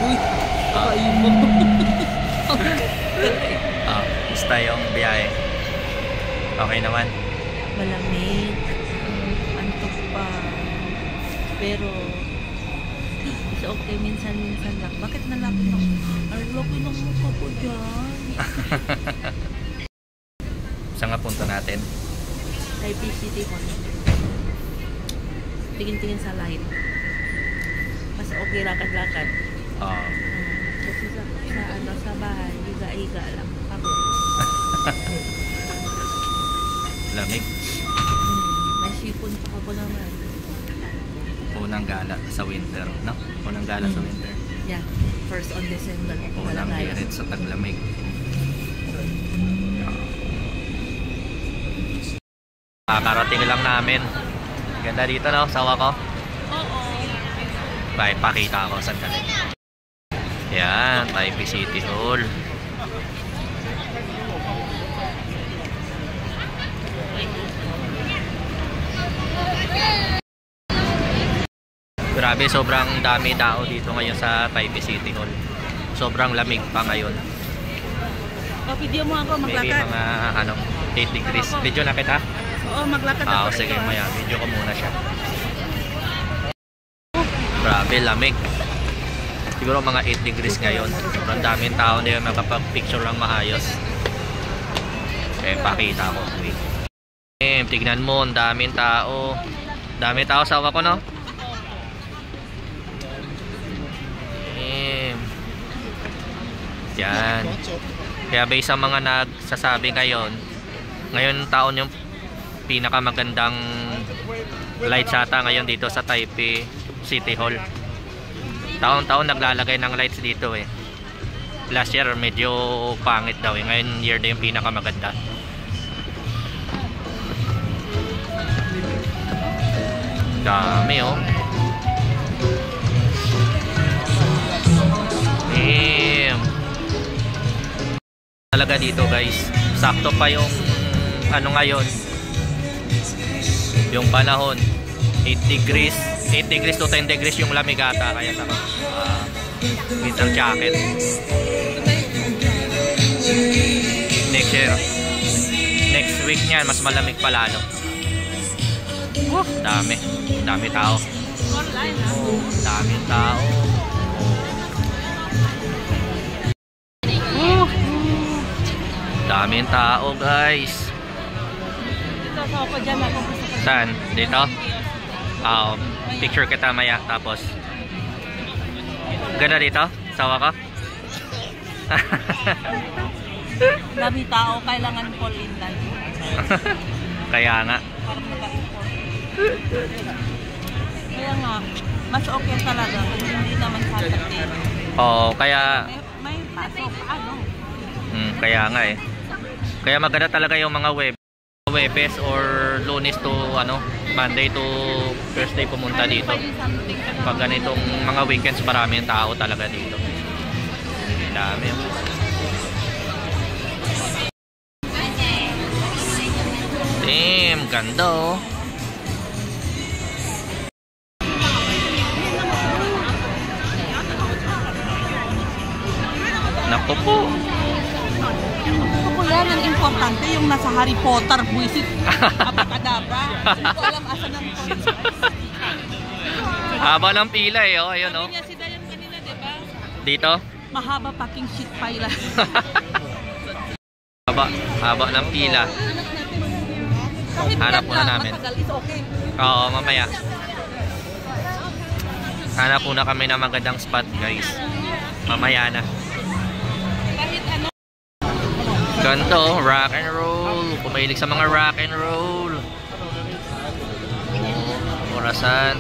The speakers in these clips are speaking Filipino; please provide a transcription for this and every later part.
Uy, Ah. kaibon. Basta yung biyahe. Okay naman. Malamig. Antok pa. Pero, it's okay. Minsan-minsan lang. Bakit nalapit ako? Ang laki ng mukha ko dyan. Saan nga punta natin? Taipei City Hall. Tingin-tingin sa light. Mas okay lakad-lakad. Kasi sa bahay, higa-higa lang. Pagod. Lamig. May sipon pa ako naman. Unang gala sa winter, no? Unang gala sa winter. Yeah, first on December. Unang biyahe sa taglamig. Kakarating lang namin. Ganda dito, no? Sawa ko. Oo. Bye, pakita ako sandali. Yan, Taipei City Hall. Grabe, sobrang dami tao dito ngayon sa Taipei City Hall. Sobrang lamig pa ngayon. Video mo ako, Maybe maglakad. mga 8 degrees. Video na kita? Oo, maglakad ako. Sige, maya. Video ko muna siya. Grabe, lamig. Siguro mga 8 degrees ngayon. Sobrang daming tao, hindi makapag-picture lang maayos. Pakita ko. Tignan mo, ang daming tao. Daming tao, sawa ko, no? Yan. Kaya based sa mga nagsasabi ngayon taon yung pinakamagandang lights ata ngayon dito sa Taipei City Hall. Taon-taon naglalagay ng lights dito eh. Last year medyo pangit daw eh. Ngayon year na yung pinakamaganda. Dami oh. Talaga dito guys, sakto pa yung ngayon, yung panahon, 8 degrees to 10 degrees yung lamig ata, kaya saka winter jacket. Next week niyan mas malamig pa lalo. Dami tao. Daming tao. Daming tao guys. Dito ako dyan. Saan? Dito? Picture kita maya. Tapos ganda dito? Sawa ka? Dami tao, kailangan call in lang. Kaya nga. Kaya nga, mas okay talaga. Hindi naman Saturday. Oo, kaya May pasok, kaya nga eh. Kaya maganda talaga yung mga Webes or Lunes to Monday to Thursday pumunta dito. Pag ganitong mga weekends maraming tao talaga dito. Dami. Damn, ganda oh. Naku po. Yan ang importante, yung nasa Harry Potter, buisit, abakadabra. Hindi ko alam asan ang Haba ng pila eh, oh, ayun oh. si Dayan kanina, diba? Dito? Mahaba paking shit pila. Haba ng pila. Hanap muna namin. Matagal is okay. Oo, mamaya. Hanap muna kami ng magandang spot guys. Mamaya na. Ganto, rock and roll. Pumahilig sa mga rock and roll. Orasan.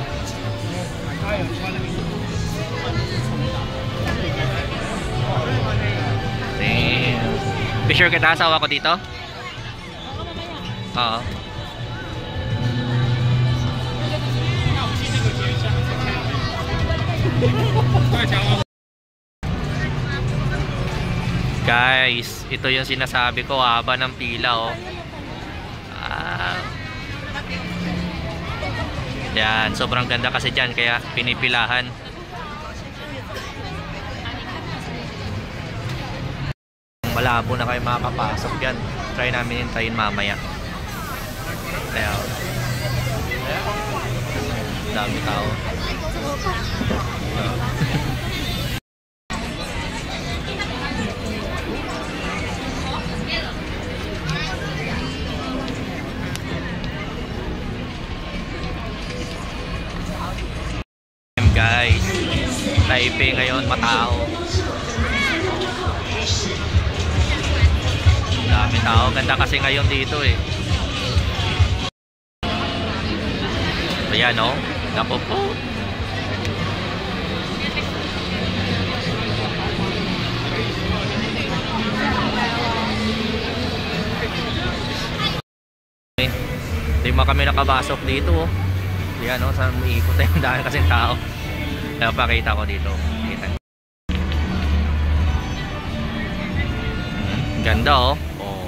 Damn. Be sure kita asawa ko dito? Oo. Guys, ito yung sinasabi ko, haba ng pila oh. Yan, sobrang ganda kasi dyan kaya pinipilahan. malabo na kayo makakapasok yan. Try namin hintayin mamaya. Kaya dami tao. Guys, Taipei ngayon matao. Dami tao, ganda kasi ngayon dito eh. Ayan o, naku po. Hindi mo kami nakabasok dito oh. Ayan o, saan umiikot eh, dami kasing tao. Kaya pakita ko dito. Kita. Ganda oh. Oh.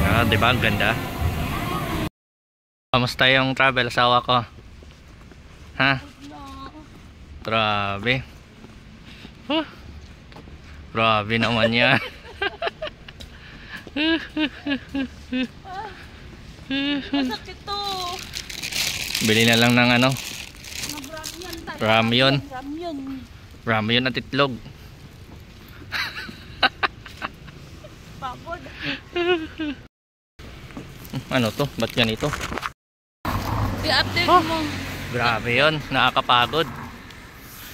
Ah, diba ang ganda? Kamusta yung travel asawa ko? Ha? Grabe. Grabe naman yan. Masakit to. Bili na lang ng ano? Ramyun. Ramyun. Ramyun at itlog. Pagod. Ano to? Ba't ganito? I-update mo. Grabe yun. Nakakapagod.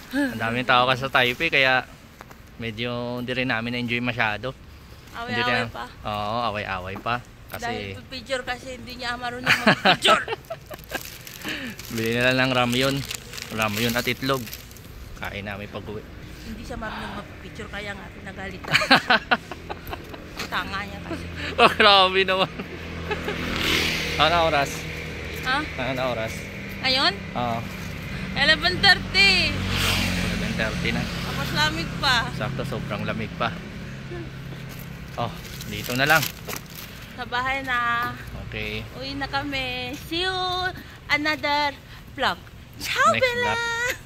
Ang daming tao kasi sa Taipei kaya medyo hindi rin namin na-enjoy masyado. Away-away pa. Oo, away-away pa. Dahil Kasi picture kasi hindi niya marunong mag-picture. bili na lang ng ramyun. Ramyun at itlog. Kain namin pag-uwi. Hindi siya marunong mag-picture kaya nga pinagalit na. Tanga niya kasi. Oh, grabe naman. Ano na oras? Ha? Ano na oras? Ngayon? Oo. 11:30. 11:30 na. Tapos lamig pa. Sakto, sobrang lamig pa. Oh, dito na lang. Sa bahay na. Okay. Uwi na kami. See you another vlog. Ciao, Next Bella! vlog.